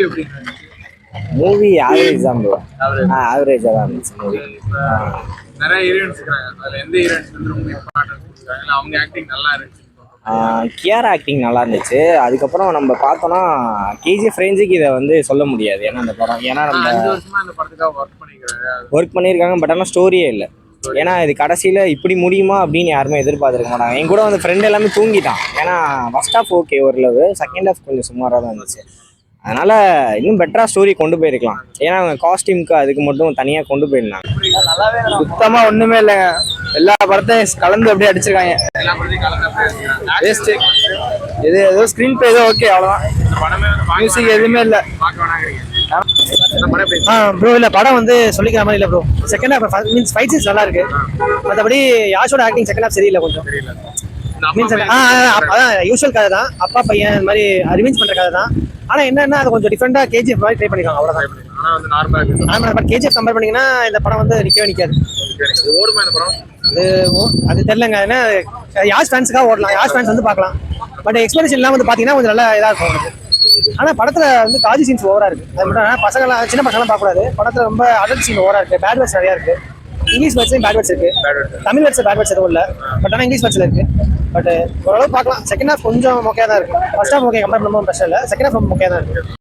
எப்படி? Movie average தான் bro. ஆவரேஜாக தான் இருந்துச்சு மூவி. நிறைய ஹீரோயின்ஸ் இருக்காங்க. அதில் எந்த ஹீரோயின்ஸ் வந்து ரொம்ப இம்பார்ட்டன்ஸ் கொடுக்குறாங்க? இல்லை அவங்க ஆக்டிங் நல்லா இருந்துச்சு? கியாரா ஆக்டிங் நல்லா இருந்துச்சு. அதுக்கப்புறம் நம்ம பார்த்தோன்னா கேஜிஎஃப் ரேஞ்சுக்கு இதை வந்து சொல்ல முடியாது. ஏன்னா அந்த படம் ஏன்னா நம்ம 5 வருஷமா இந்த படத்துக்காக ஒர்க் பண்ணியிருக்காங்க. பட் ஆனால் ஸ்டோரியே இல்லை. ஏன்னா இது கடைசியில் இப்படி முடியுமா அப்படின்னு யாருமே எதிர்பார்த்துருக்க மாட்டாங்க. என் கூட வந்து ஃப்ரெண்ட் எல்லாமே தூங்கிட்டான். ஏன்னா ஃபர்ஸ்ட் ஹாஃப் ஓகே ஓரளவு, செகண்ட் ஹாஃப் கொஞ்சம் சுமாராக தான் இருந்துச்சு. அதனால் இன்னும் பெட்டராக ஸ்டோரி கொண்டு போயிருக்கலாம். ஏன்னா அவங்க காஸ்டியூம்க்கு அதுக்கு மட்டும் தனியாக கொண்டு போயிருந்தாங்க. சுத்தமாக ஒன்றுமே இல்லைங்க. எல்லா படத்தையும் கலந்து அப்படியே அடிச்சிருக்காங்க. எல்லா படத்தையும் கலந்து வேஸ்ட்டு. இது ஏதோ ஸ்க்ரீன் பிளே ஏதோ ஓகே அவ்வளோதான். மியூசிக் எதுவுமே இல்லை. ப்ரோ இல்லை படம் வந்து சொல்லிக்கிற மாதிரி இல்லை bro. Second half means fight scenes நல்லா இருக்கு. மற்றபடி யாஷோட ஆக்டிங் செகண்ட் ஹாஃப் சரியில்லை கொஞ்சம். மீன்ஸ் அதான் யூஸ்வல் கதை தான். அப்பா பையன் இந்த மாதிரி ரிவெஞ்ச் பண்ணுற கதை தான். ஆனால் என்னன்னா அது கொஞ்சம் டிஃப்ரெண்டாக கேஜிஎஃப் மாதிரி ட்ரை பண்ணிருக்காங்க அவ்வளோதான். நார்மலாக பட் கேஜிஎஃப் கம்பேர் பண்ணிங்கன்னா இந்த படம் வந்து நிற்காது. ஓடுமா இந்த படம்? அது தெரியலங்க. ஏன்னா யாஷ் ஃபேன்ஸுக்காக ஓடலாம், யாஷ் ஃபேன்ஸ் வந்து பார்க்கலாம். பட் எக்ஸ்பெக்டேஷன்லாம் வந்து பார்த்தீங்கன்னா கொஞ்சம் நல்லா இதாக இருக்கும் உங்களுக்கு. ஆனால் படத்தில் வந்து காஜி சீன்ஸ் ஓவராக இருக்குது. அது மட்டும் பசங்களாம் சின்ன பசங்களாம் பார்க்கக்கூடாது. படத்தில் ரொம்ப அடல்ட் சீன் ஓவராக இருக்குது. பேட் வேர்ட்ஸ் நிறையா இருக்குது. இங்கிலீஷ் வேர்ட்ஸ்லையும் பேட் வேர்ட்ஸ் இருக்குது. தமிழ் வேர்ட்ஸ் பேட் வேர்ட்ஸ் எதுவும் இல்லை. பட் ஆனால் இங்கிலீஷ் வேர்ட்ஸில் இருக்குது. பட் ஓரளவு பார்க்கலாம். செகண்ட் ஹாஃப் கொஞ்சம் மொக்கையாக தான் இருக்குது. ஃபர்ஸ்ட் ஹாஃப் ஓகே கம்பேர் பண்ணும்போது பிரச்சனை இல்லை. செகண்ட் ஹாஃப் ரொம்ப மொக்கையாக தான் இருக்குது.